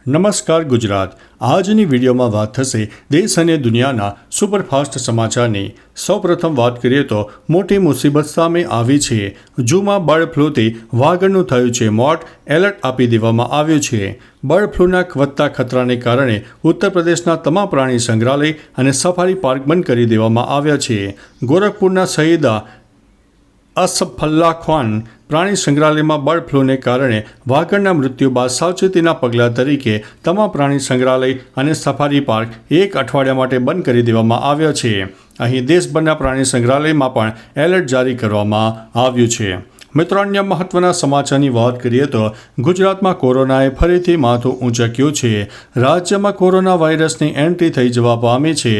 નમસ્કાર ગુજરાત। આજની વિડીયોમાં વાત થશે દેશ અને દુનિયાના સુપરફાસ્ટ સમાચારની। સૌપ્રથમ વાત કરીએ તો મોટી મુસીબત સામે આવી છે। જૂમાં બર્ડ ફ્લૂથી વાઘણનું થયું છે મોત, એલર્ટ આપી દેવામાં આવ્યું છે। બર્ડ ફ્લૂના વધતા ખતરાને કારણે ઉત્તર પ્રદેશના તમામ પ્રાણી સંગ્રહાલય અને સફારી પાર્ક બંધ કરી દેવામાં આવ્યા છે। ગોરખપુરના શહીદ અસફલ્લા ખાન પ્રાણી સંગ્રહાલયમાં બર્ડ ફ્લૂને કારણે વાઘણના મૃત્યુ બાદ સાવચેતીના પગલાં તરીકે તમામ પ્રાણી સંગ્રહાલય અને સફારી પાર્ક એક અઠવાડિયા માટે બંધ કરી દેવામાં આવ્યા છે। અહીં દેશભરના પ્રાણી સંગ્રહાલયમાં પણ એલર્ટ જારી કરવામાં આવ્યું છે। મિત્રો, અન્ય મહત્વના સમાચારની વાત કરીએ તો ગુજરાતમાં કોરોનાએ ફરીથી માથું ઊંચક્યું છે। રાજ્યમાં કોરોના વાયરસની એન્ટ્રી થઈ જવા પામી છે।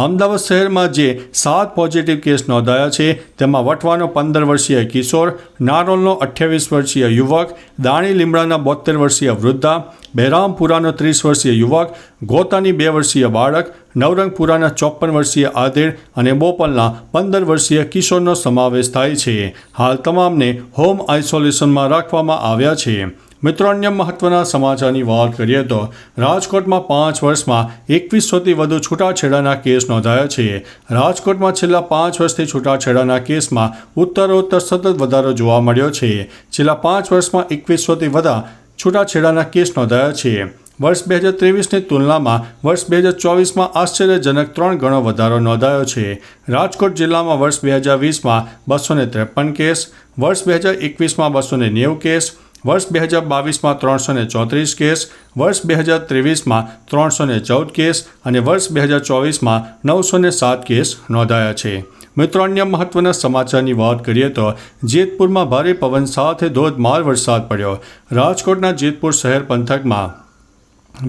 અમદાવાદ શહેરમાં જે 7 પોઝિટિવ કેસ નોંધાયા છે તેમાં વટવાનો 15 વર્ષીય કિશોર, નારોલનો 28 વર્ષીય યુવક, દાણી લીમડાના 72 વર્ષીય વૃદ્ધા, બહેરામપુરાનો 30 વર્ષીય યુવક, ગોતાની 2 વર્ષીય બાળક, નવરંગપુરાના 54 વર્ષીય આધેડ અને બોપલના 15 વર્ષીય કિશોરનો સમાવેશ થાય છે। હાલ તમામને હોમ આઇસોલેશનમાં રાખવામાં આવ્યા છે। મિત્રો, અન્ય મહત્વના સમાચારની વાત કરીએ તો રાજકોટમાં 5 વર્ષમાં 2100થી વધુ છૂટાછેડાના કેસ નોંધાયા છે। રાજકોટમાં છેલ્લા 5 વર્ષથી છૂટાછેડાના કેસમાં ઉત્તરોત્તર સતત વધારો જોવા મળ્યો છે। છેલ્લા 5 વર્ષમાં 2100થી વધુ છૂટાછેડાના કેસ નોંધાયા છે। વર્ષ 2023ની તુલનામાં વર્ષ 2024માં આશ્ચર્યજનક 3 ગણો વધારો નોંધાયો છે। રાજકોટ જિલ્લામાં વર્ષ 2020માં 253 કેસ, વર્ષ 2021માં 290 કેસ, વર્ષ 2022માં 334 કેસ, વર્ષ 2023માં 314 કેસ અને વર્ષ 2024માં 907 કેસ નોંધાયા છે। મિત્રો, અન્ય મહત્વના સમાચારની વાત કરીએ તો જેતપુરમાં ભારે પવન સાથે ધોધમાર વરસાદ પડ્યો। રાજકોટના જેતપુર શહેર પંથકમાં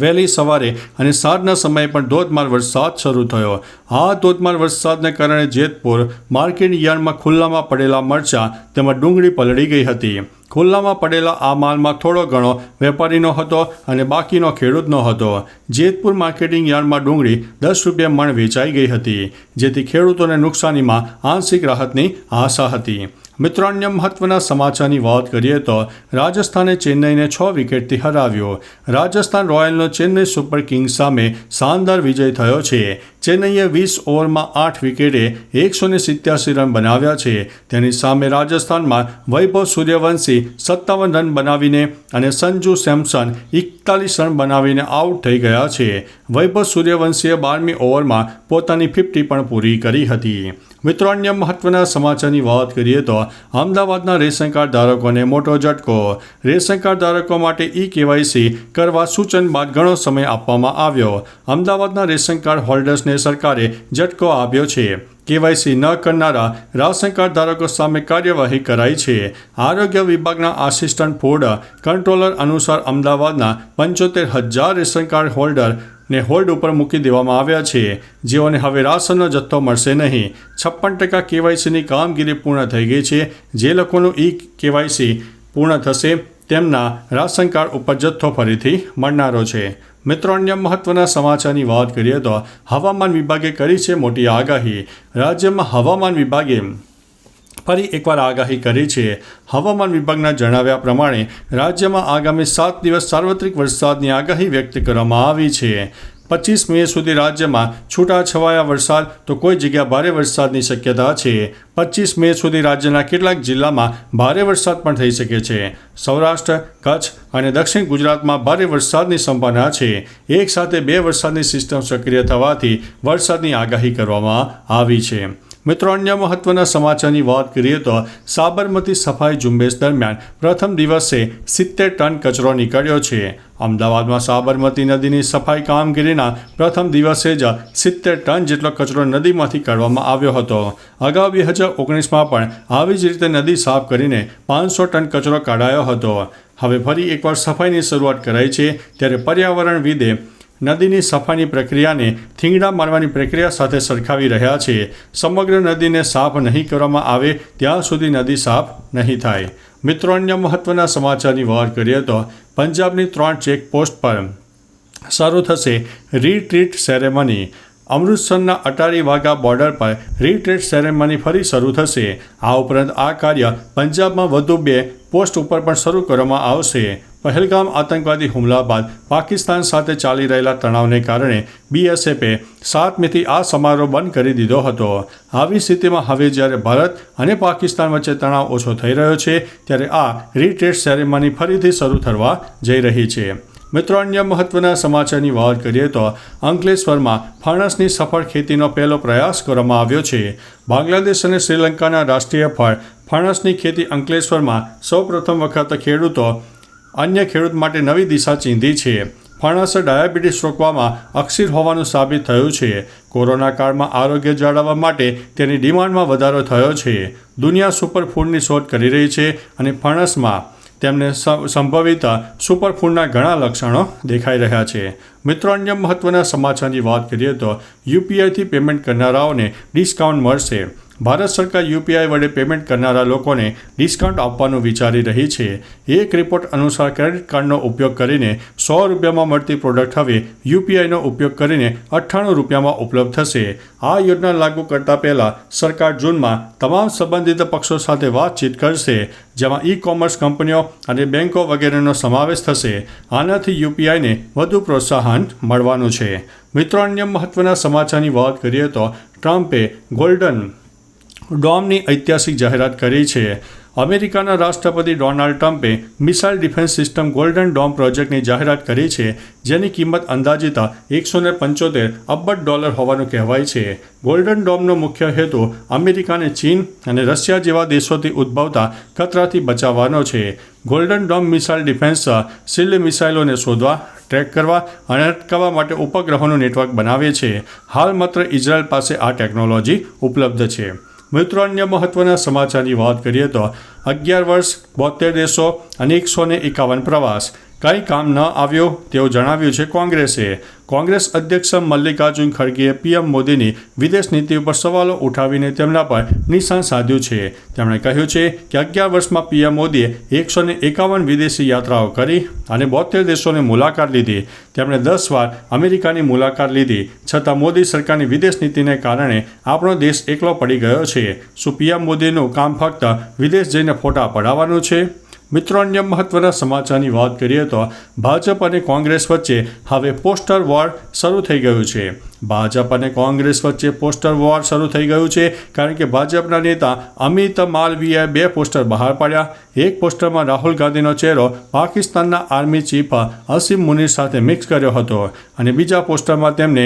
વહેલી સવારે અને સાંજના સમયે પણ ધોધમાર વરસાદ શરૂ થયો। આ ધોધમાર વરસાદને કારણે જેતપુર માર્કેટ યાર્ડમાં ખુલ્લામાં પડેલા મરચાં તેમજ ડુંગળી પલળી ગઈ હતી। ખુલ્લામાં પડેલા આ માલમાં થોડો ઘણો વેપારીનો હતો અને બાકીનો ખેડૂતનો હતો। જેતપુર માર્કેટિંગ યાર્ડમાં ડુંગળી 10 રૂપિયા મણ વેચાઈ ગઈ હતી, જેથી ખેડૂતોને નુકસાનીમાં આંશિક રાહતની આશા હતી। મિત્રો, અન્ય મહત્વના સમાચારની વાત કરીએ તો રાજસ્થાને ચેન્નઈને 6 વિકેટથી હરાવ્યો। રાજસ્થાન રોયલનો ચેન્નઈ સુપર કિંગ્સ સામે શાનદાર વિજય થયો છે। ચેન્નઈએ 20 ઓવરમાં 8 વિકેટે 187 રન બનાવ્યા છે। તેની સામે રાજસ્થાનમાં વૈભવ સૂર્યવંશી 57 રન બનાવીને અને સંજુ સેમસન 41 રન બનાવીને આઉટ થઈ ગયા છે। વૈભવ સૂર્યવંશીએ 12મી ઓવરમાં પોતાની 50 પણ પૂરી કરી હતી। મિત્રો, અન્ય મહત્વના સમાચારની વાત કરીએ તો અમદાવાદના રેશન કાર્ડ ધારકોને મોટો ઝટકો। રેશન કાર્ડ ધારકો માટે KYC કરવા સૂચન બાદ ઘણો સમય આપવામાં આવ્યો। અમદાવાદના રેશન કાર્ડ હોલ્ડર્સને સરકારે ઝટકો આપ્યો છે। KYC ન કરનારા રાશન કાર્ડ ધારકો સામે કાર્યવાહી કરાઈ છે। આરોગ્ય વિભાગના આસિસ્ટન્ટ ફૂડ કંટ્રોલર અનુસાર અમદાવાદના 75,000 રેશન કાર્ડ હોલ્ડરને હોલ્ડ ઉપર મૂકી દેવામાં આવ્યા છે, જેઓને હવે રાશનનો જથ્થો મળશે નહીં। 56% KYCની કામગીરી પૂર્ણ થઈ ગઈ છે। જે લોકોનું KYC પૂર્ણ થશે તેમના રાશન કાર્ડ ઉપર જથ્થો ફરીથી મળનારો છે। મિત્રો, અન્ય મહત્વના સમાચારની વાત કરીએ તો હવામાન વિભાગે કરી છે મોટી આગાહી। રાજ્યમાં હવામાન વિભાગે ફરી એકવાર આગાહી કરી છે। હવામાન વિભાગના જણાવ્યા પ્રમાણે રાજ્યમાં આગામી 7 દિવસ સાર્વત્રિક વરસાદની આગાહી વ્યક્ત કરવામાં આવી છે। 25 મે સુધી રાજ્યમાં છૂટાછવાયા વરસાદ તો કોઈ જગ્યા ભારે વરસાદની શક્યતા છે। 25 મે સુધી રાજ્યના કેટલાક જિલ્લામાં ભારે વરસાદ પણ થઈ શકે છે। સૌરાષ્ટ્ર, કચ્છ અને દક્ષિણ ગુજરાતમાં ભારે વરસાદની સંભાવના છે। એક સાથે 2 વરસાદની સિસ્ટમ સક્રિય થવાથી વરસાદની આગાહી કરવામાં આવી છે। મિત્રો, અન્ય મહત્વના સમાચારની વાત કરીએ તો સાબરમતી સફાઈ ઝુંબેશ દરમિયાન પ્રથમ દિવસે 70 ટન કચરો નીકળ્યો છે। અમદાવાદમાં સાબરમતી નદીની સફાઈ કામગીરીના પ્રથમ દિવસે જ 70 ટન જેટલો કચરો નદીમાંથી કાઢવામાં આવ્યો હતો। અગાઉ 2019માં પણ આવી જ રીતે નદી સાફ કરીને 500 ટન કચરો કાઢાયો હતો। હવે ફરી એકવાર સફાઈની શરૂઆત કરાઈ છે, ત્યારે પર્યાવરણવિદે નદીની સફાઈની પ્રક્રિયાને થીંગડા મારવાની પ્રક્રિયા સાથે સરખાવી રહ્યા છે। સમગ્ર નદીને સાફ નહીં કરવામાં આવે ત્યાં સુધી નદી સાફ નહીં થાય। મિત્રો, અન્ય મહત્વના સમાચારની વાત કરીએ તો પંજાબની 3 ચેકપોસ્ટ પર શરૂ થશે રીટ્રીટ સેરેમની। અમૃતસરના અટારી વાઘા બોર્ડર પર રીટ્રીટ સેરેમની ફરી શરૂ થશે. આ ઉપરાંત આ કાર્ય પંજાબમાં વધુ 2 પોસ્ટ ઉપર પણ શરૂ કરવામાં આવશે. પહેલગામ આતંકવાદી હુમલા બાદ પાકિસ્તાન સાથે ચાલી રહેલા તણાવને કારણે BSFે 7 મેથી આ સમારોહ બંધ કરી દીધો હતો. આવી સ્થિતિમાં હવે જ્યારે ભારત અને પાકિસ્તાન વચ્ચે તણાવ ઓછો થઈ રહ્યો છે ત્યારે આ રીટ્રીટ સેરેમની ફરીથી શરૂ થવા જઈ રહી છે. મિત્રો, અન્ય મહત્વના સમાચારની વાત કરીએ તો અંકલેશ્વરમાં ફણસની સફળ ખેતીનો પહેલો પ્રયાસ કરવામાં આવ્યો છે. બાંગ્લાદેશ અને શ્રીલંકાના રાષ્ટ્રીય ફળ ફણસની ખેતી અંકલેશ્વરમાં સૌપ્રથમ વખત અન્ય ખેડૂત માટે નવી દિશા ચીંધી છે. ફણસ ડાયાબિટીસ રોકવામાં અક્ષીર હોવાનું સાબિત થયું છે. કોરોના કાળમાં આરોગ્ય જાળવવા માટે તેની ડિમાન્ડમાં વધારો થયો છે. દુનિયા સુપરફૂડની શોધ કરી રહી છે અને ફણસમાં તેમને સંભવિત સુપરફૂડના ઘણા લક્ષણો દેખાઈ રહ્યા છે. મિત્રો, અન્ય મહત્વના સમાચારની વાત કરીએ તો UPIથી પેમેન્ટ કરનારાઓને ડિસ્કાઉન્ટ મળશે. ભારત સરકાર UPI વડે પેમેન્ટ કરનારા લોકોને ડિસ્કાઉન્ટ આપવાનું વિચારી રહી છે. એક રિપોર્ટ અનુસાર ક્રેડિટ કાર્ડનો ઉપયોગ કરીને 100 રૂપિયામાં મળતી પ્રોડક્ટ હવે UPIનો ઉપયોગ કરીને 98 રૂપિયામાં ઉપલબ્ધ થશે. આ યોજના લાગુ કરતા પહેલાં સરકાર જૂનમાં તમામ સંબંધિત પક્ષો સાથે વાતચીત કરશે, જેમાં ઈ-કોમર્સ કંપનીઓ અને બેન્કો વગેરેનો સમાવેશ થશે. આનાથી UPIને વધુ પ્રોત્સાહન મળવાનું છે. મિત્રો, અન્ય મહત્વના સમાચારની વાત કરીએ તો ટ્રમ્પે ગોલ્ડન ડોમની ઐતિહાસિક જાહેરાત કરી છે. અમેરિકાના રાષ્ટ્રપતિ ડોનાલ્ડ ટ્રમ્પે missile defence system golden dome પ્રોજેક્ટની જાહેરાત કરી છે, જેની કિંમત અંદાજિત $175 અબજ હોવાનું કહેવાય છે. ગોલ્ડન ડોમનો મુખ્ય હેતુ અમેરિકાને ચીન અને રશિયા જેવા દેશોથી ઉદ્ભવતા ખતરાથી બચાવવાનો છે. Golden dome missile defence shield મિસાઇલોને શોધવા, ટ્રેક કરવા અને અટકાવવા માટે ઉપગ્રહોનું નેટવર્ક બનાવે છે. હાલ માત્ર ઇઝરાયલ પાસે આ ટેકનોલોજી ઉપલબ્ધ છે. મિત્રો, અન્ય મહત્વના સમાચારની વાત કરીએ તો 11 વર્ષ 72 દેશો અને 151 પ્રવાસ. કંઈ કામ ન આવ્યો તેવું જણાવ્યું છે કોંગ્રેસે. કોંગ્રેસ અધ્યક્ષ મલ્લિકાર્જુન ખડગેએ PM મોદીની વિદેશ નીતિ ઉપર સવાલો ઉઠાવીને તેમના પર નિશાન સાધ્યું છે. તેમણે કહ્યું છે કે 11 વર્ષમાં PM મોદીએ 151 વિદેશી યાત્રાઓ કરી અને 72 દેશોની મુલાકાત લીધી. તેમણે 10 વાર અમેરિકાની મુલાકાત લીધી. છતાં મોદી સરકારની વિદેશ નીતિને કારણે આપણો દેશ એકલો પડી ગયો છે. શું PM મોદીનું કામ ફક્ત વિદેશ જઈને ફોટા પડાવવાનું છે? મિત્રો, અન્ય મહત્વના સમાચારની વાત કરીએ તો ભાજપ અને કોંગ્રેસ વચ્ચે હવે પોસ્ટર વોર શરૂ થઈ ગયું છે. ભાજપ અને કોંગ્રેસ વચ્ચે પોસ્ટર વોર શરૂ થઈ ગયું છે કારણ કે ભાજપના નેતા અમિત માલવીયાએ 2 પોસ્ટર બહાર પાડ્યા. એક પોસ્ટરમાં રાહુલ ગાંધીનો ચહેરો પાકિસ્તાનના આર્મી ચીફ અસીમ મુનીર સાથે મિક્સ કર્યો હતો અને બીજા પોસ્ટરમાં તેમને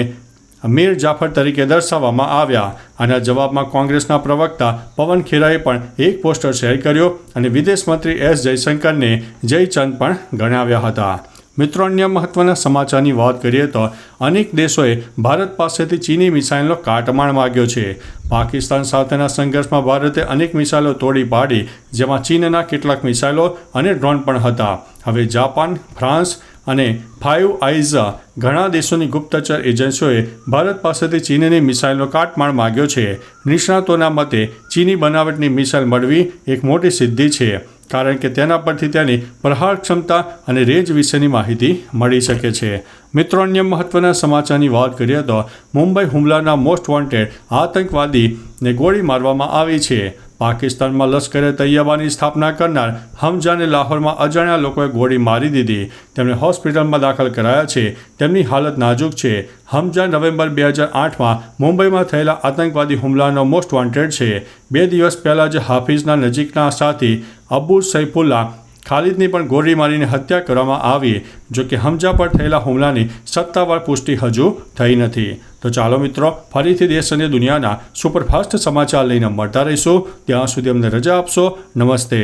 મીર જાફર તરીકે દર્શાવવામાં આવ્યા. આના જવાબમાં કોંગ્રેસના પ્રવક્તા પવન ખેરાએ પણ એક પોસ્ટર શેર કર્યો અને વિદેશ મંત્રી S જયશંકરને જયચંદ પણ ગણાવ્યા હતા. મિત્રો, અન્ય મહત્વના સમાચારની વાત કરીએ તો અનેક દેશોએ ભારત પાસેથી ચીની મિસાઇલનો કાટમાળ માગ્યો છે. પાકિસ્તાન સાથેના સંઘર્ષમાં ભારતે અનેક મિસાઇલો તોડી પાડી, જેમાં ચીનના કેટલાક મિસાઇલો અને ડ્રોન પણ હતા. હવે જાપાન, ફ્રાન્સ અને ફાઇવ આઈઝ ઘણા દેશોની ગુપ્તચર એજન્સીઓએ ભારત પાસેથી ચીનની મિસાઇલનો કાટમાળ માગ્યો છે. નિષ્ણાતોના મતે ચીની બનાવટની મિસાઇલ મળવી એક મોટી સિદ્ધિ છે, કારણ કે તેના પરથી તેની પ્રહાર ક્ષમતા અને રેન્જ વિશેની માહિતી મળી શકે છે. મિત્રો, અન્ય મહત્વના સમાચારની વાત કરીએ તો મુંબઈ હુમલાના મોસ્ટ વોન્ટેડ આતંકવાદીને ગોળી મારવામાં આવી છે. પાકિસ્તાનમાં લશ્કરે તૈયબાની સ્થાપના કરનાર હમજાને લાહોરમાં અજાણ્યા લોકોએ ગોળી મારી દીધી. તેમને હોસ્પિટલમાં દાખલ કરાયા છે. તેમની હાલત નાજુક છે. હમજા નવેમ્બર 2008માં મુંબઈમાં થયેલા આતંકવાદી હુમલાનો મોસ્ટ વોન્ટેડ છે. 2 દિવસ પહેલાં જ હાફિઝના નજીકના સાથી અબુ સૈફુલ્લા ખાલિદની પણ ગોળી મારીને હત્યા કરવામાં આવી. જોકે હમજા પર થયેલા હુમલાની સત્તાવાર પુષ્ટિ હજુ થઈ નથી. તો ચાલો મિત્રો, ફરીથી દેશ અને દુનિયાના સુપરફાસ્ટ સમાચાર લઈને મળતા રહીશું. ત્યાં સુધી અમને રજા આપશો. નમસ્તે.